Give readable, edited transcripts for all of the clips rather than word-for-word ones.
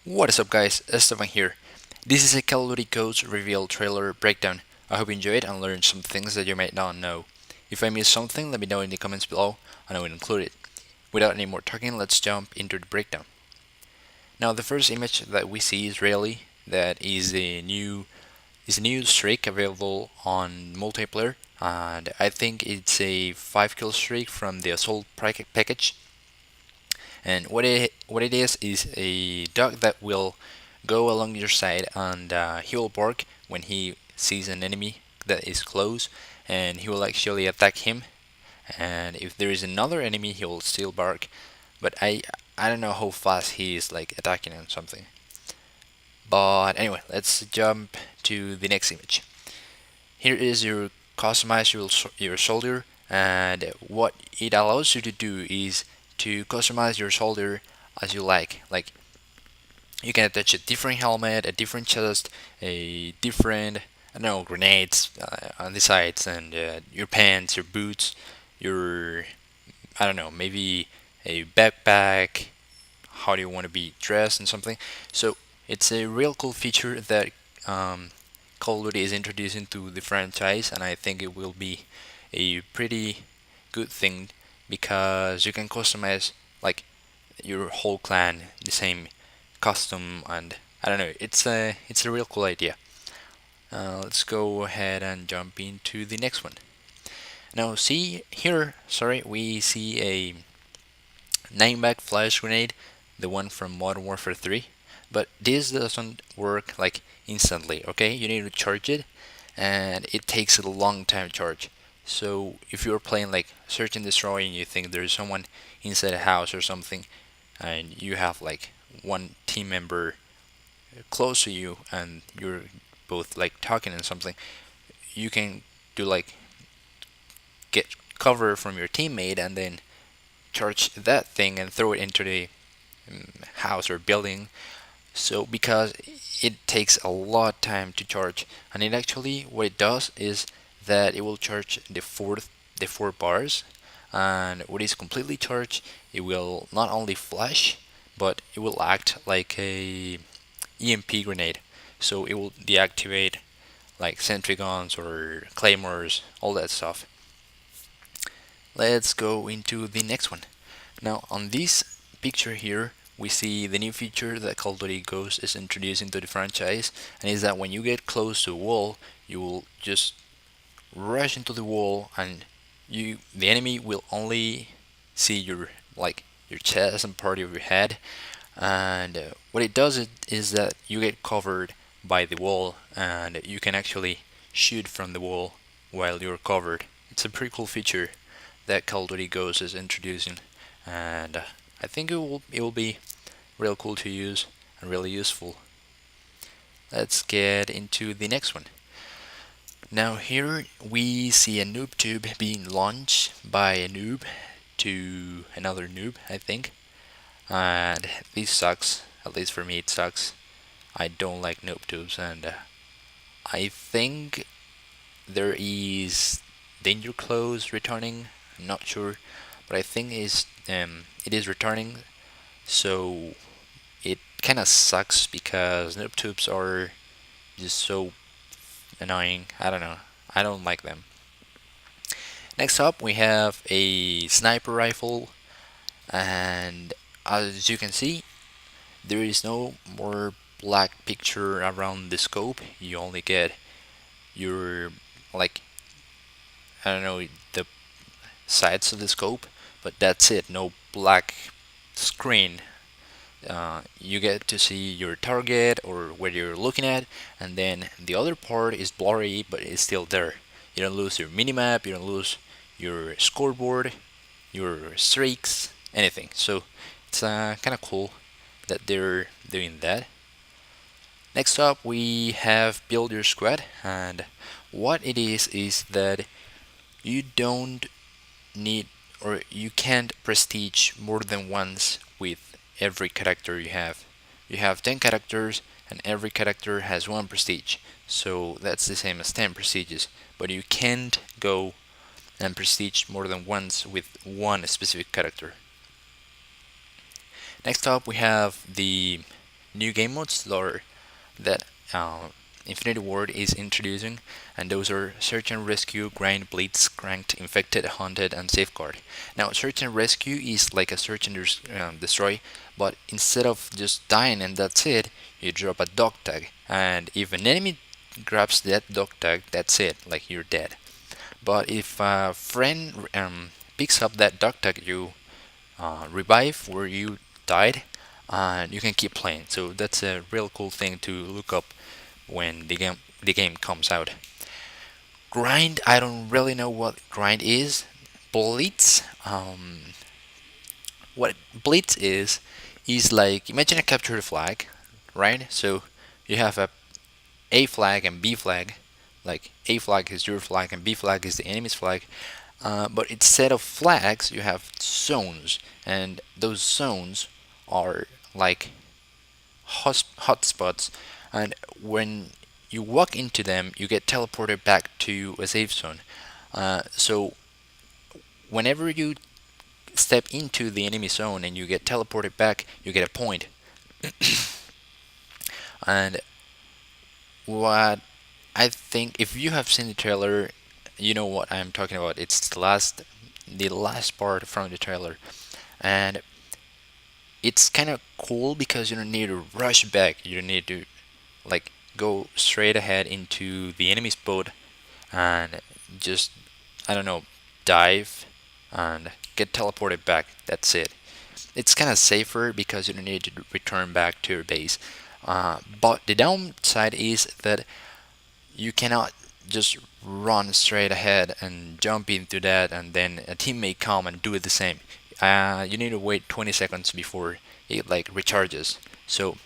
What is up guys, Esteban here. This is a Call of Duty Ghosts reveal trailer breakdown. I hope you enjoyed and learned some things that you might not know. If I missed something, let me know in the comments below and I will include it. Without any more talking, let's jump into the breakdown. Now the first image that we see is Rayleigh, that is a new streak available on multiplayer, and I think it's a 5 kill streak from the assault package. And what it is a dog that will go along your side, and he will bark when he sees an enemy that is close, and he will actually attack him. And if there is another enemy, he will still bark. But I don't know how fast he is like attacking on something. But anyway, let's jump to the next image. Here is your customize your soldier, and what it allows you to do is to customize your soldier as you like. Like you can attach a different helmet, a different chest, a different I don't know grenades on the sides, and your pants, your boots, your I don't know maybe a backpack. How do you want to be dressed and something? So it's a real cool feature that Call of Duty is introducing to the franchise, and I think it will be a pretty good thing because you can customize like your whole clan the same custom, and I don't know, it's a real cool idea. Let's go ahead and jump into the next one. Now see here, sorry, we see a 9-back flash grenade, the one from Modern Warfare 3, but this doesn't work like instantly. Okay, you need to charge it, and it takes a long time to charge. So if you're playing like search and destroy and you think there's someone inside a house or something, and you have like one team member close to you and you're both like talking and something, you can do like get cover from your teammate and then charge that thing and throw it into the house or building. So because it takes a lot of time to charge, and it actually what it does is that it will charge the four bars, and when it's completely charged, it will not only flash, but it will act like a EMP grenade. So it will deactivate like sentry guns or claymores, all that stuff. Let's go into the next one. Now on this picture here, we see the new feature that Call of Duty Ghosts is introducing to the franchise, and is that when you get close to a wall, you will just rush into the wall, and the enemy will only see your chest and part of your head. And what it does is that you get covered by the wall, and you can actually shoot from the wall while you're covered. It's a pretty cool feature that Call of Duty Ghosts is introducing, and I think it will be real cool to use and really useful. Let's get into the next one. Now here we see a noob tube being launched by a noob to another noob, I think. And this sucks. At least for me, it sucks. I don't like noob tubes, and I think there is danger close returning. I'm not sure, but I think it is returning. So it kind of sucks because noob tubes are just so annoying. I don't know. I don't like them. Next up, we have a sniper rifle, and as you can see, there is no more black picture around the scope. You only get your like I don't know the sides of the scope, but that's it. No black screen. You get to see your target or where you're looking at, and then the other part is blurry, but it's still there. You don't lose your minimap, you don't lose your scoreboard, your streaks, anything. So it's kind of cool that they're doing that. Next up, we have Build Your Squad, and what it is that you don't need or you can't prestige more than once with every character you have. You have 10 characters, and every character has one prestige, so that's the same as 10 prestiges, but you can't go and prestige more than once with one specific character. Next up, we have the new game modes that Infinity Ward is introducing, and those are Search and Rescue, Grind, Blitz, Cranked, Infected, Haunted, and Safeguard. Now, Search and Rescue is like a search and destroy, but instead of just dying and that's it, you drop a dog tag, and if an enemy grabs that dog tag, that's it, like you're dead. But if a friend picks up that dog tag, you revive where you died, and you can keep playing. So that's a real cool thing to look up when the game comes out. Grind, I don't really know what grind is. Blitz, what blitz is like, imagine a capture the flag, right? So you have a flag and B flag. Like A flag is your flag and B flag is the enemy's flag. But instead of flags, you have zones, and those zones are like hotspots, and when you walk into them, you get teleported back to a safe zone. So whenever you step into the enemy zone and you get teleported back, you get a point. And what I think, if you have seen the trailer, you know what I'm talking about. It's the last part from the trailer, and it's kind of cool because you don't need to rush back. You don't need to like go straight ahead into the enemy's boat and just, I don't know, dive and get teleported back. That's it. It's kind of safer because you don't need to return back to your base. But the downside is that you cannot just run straight ahead and jump into that, and then a team may come and do it the same. You need to wait 20 seconds before it like recharges. So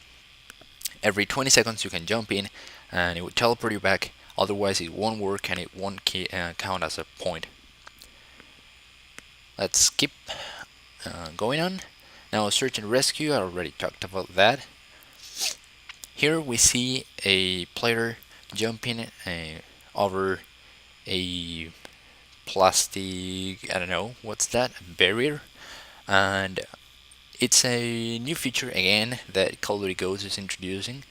every 20 seconds you can jump in and it will teleport you back. Otherwise, it won't work and it won't count as a point. Let's keep going on. Now, search and rescue, I already talked about that. Here we see a player jumping over a plastic, I don't know, what's that, barrier. And it's a new feature again that Call of Duty Ghosts is introducing.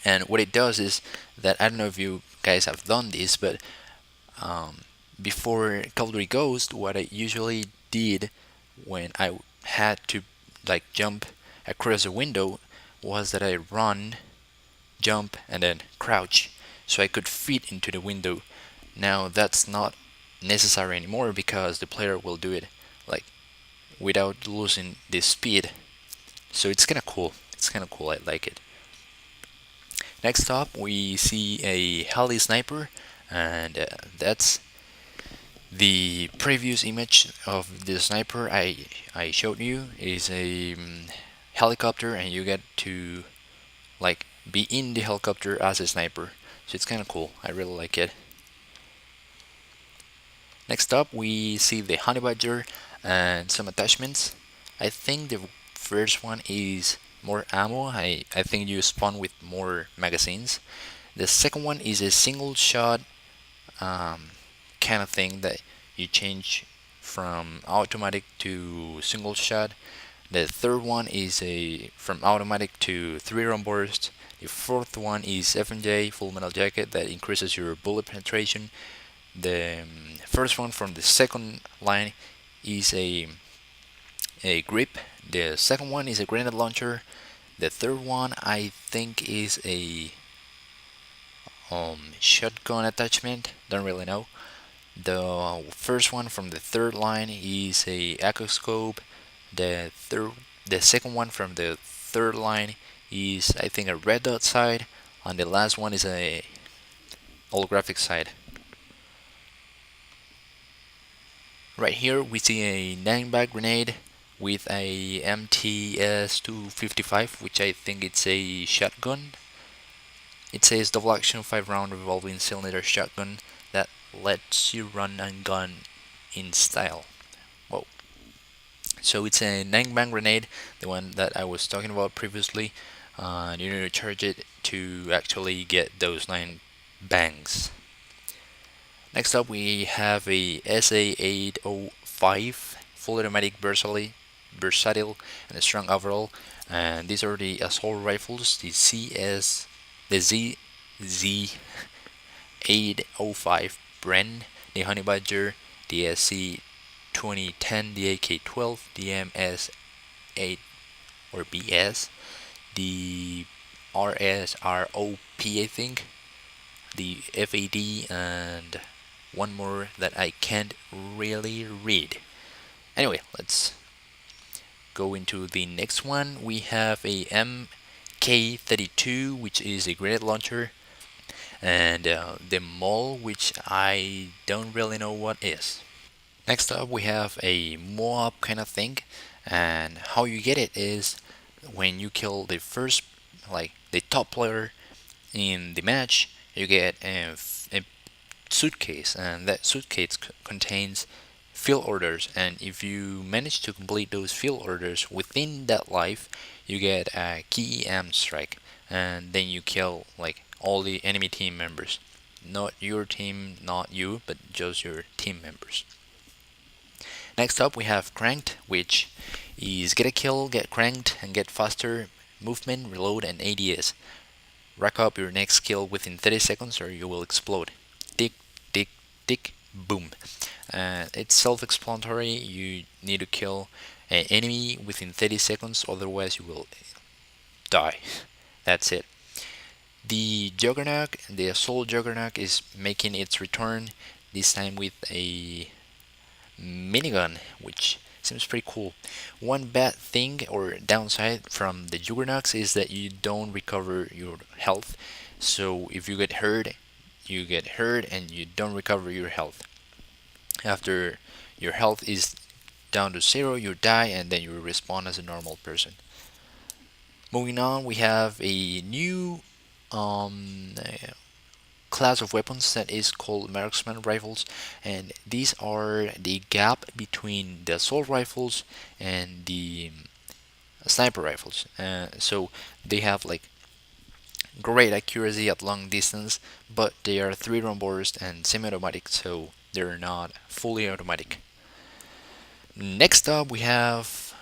And what it does is that, I don't know if you guys have done this, but before Call of Duty Ghost, what I usually did when I had to like jump across a window was that I run, jump, and then crouch so I could fit into the window. Now that's not necessary anymore because the player will do it like without losing the speed. So it's kind of cool. It's kind of cool. I like it. Next up, we see a heli sniper, and that's the previous image of the sniper I showed you. Is a helicopter, and you get to like be in the helicopter as a sniper. So it's kind of cool. I really like it. Next up, we see the honey badger and some attachments. I think the first one is more ammo. I think you spawn with more magazines. The second one is a single shot kind of thing that you change from automatic to single shot. The third one is a from automatic to 3-round burst. The fourth one is FMJ Full Metal Jacket that increases your bullet penetration. The first one from the second line is a grip. The second one is a grenade launcher. The third one I think is a shotgun attachment. Don't really know. The first one from the third line is a echo scope. The second one from the third line is I think a red dot sight, and the last one is a holographic sight. Right here we see a 9-bag grenade with a MTS-255, which I think it's a shotgun. It says double action 5-round revolving cylinder shotgun that lets you run and gun in style. Whoa. So it's a 9-bang grenade, the one that I was talking about previously. You need to charge it to actually get those 9 bangs. Next up we have a SA-805 full automatic versatile and strong overall. And these are the assault rifles, the Z805 Bren, the Honey Badger, the SC2010, the AK-12, the MS-8 or BS, the RSROP, I think, the FAD, and one more that I can't really read. Anyway, let's go into the next one. We have a MK32, which is a grenade launcher, and the mole, which I don't really know what is. Next up, we have a Moab kind of thing, and how you get it is when you kill the first, like the top player in the match, you get a suitcase, and that suitcase contains field orders. And if you manage to complete those field orders within that life, you get a key EM strike, and then you kill like all the enemy team members. Not your team, not you, but just your team members. Next up, we have Cranked, which is get a kill, get cranked, and get faster movement, reload, and ADS. Rack up your next kill within 30 seconds or you will explode. Tick, tick, tick, boom. It's self-explanatory. You need to kill an enemy within 30 seconds, otherwise you will die. That's it. The Juggernaut, the Assault Juggernaut, is making its return, this time with a minigun, which seems pretty cool. One bad thing or downside from the Juggernauts is that you don't recover your health. So if you get hurt, and you don't recover your health. After your health is down to zero, you die and then you respawn as a normal person. Moving on, we have a new class of weapons that is called marksman rifles, and these are the gap between the assault rifles and the sniper rifles. So they have like great accuracy at long distance, but they are 3-round burst and semi-automatic, so they're not fully automatic. Next up, we have,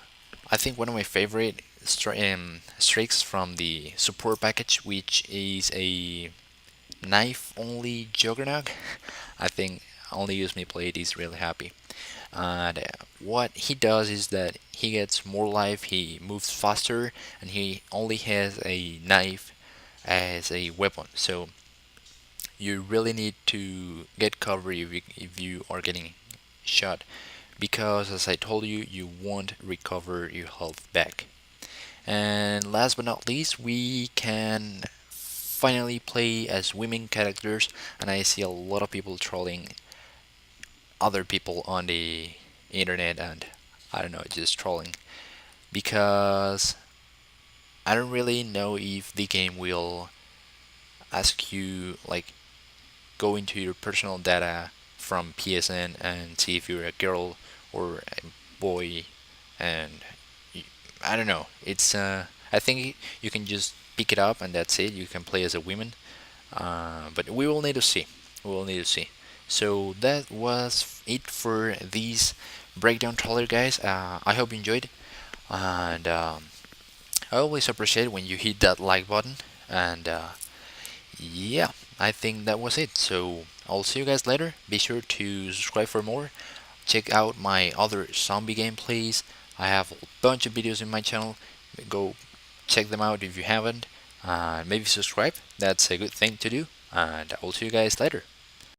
I think, one of my favorite streaks from the support package, which is a knife only Juggernaut. I think only use me played is really happy. And what he does is that he gets more life, he moves faster, and he only has a knife as a weapon. So you really need to get cover if you are getting shot, because as I told you, you won't recover your health back. And last but not least, we can finally play as women characters, and I see a lot of people trolling other people on the internet, and I don't know, just trolling, because I don't really know if the game will ask you like go into your personal data from PSN and see if you're a girl or a boy, and I don't know. It's I think you can just pick it up and that's it. You can play as a woman, but we will need to see. We will need to see. So that was it for these breakdown trailer, guys. I hope you enjoyed, and I always appreciate when you hit that like button. And yeah, I think that was it. So I'll see you guys later. Be sure to subscribe for more. Check out my other zombie gameplays. I have a bunch of videos in my channel. Go check them out if you haven't. Maybe subscribe. That's a good thing to do. And I'll see you guys later.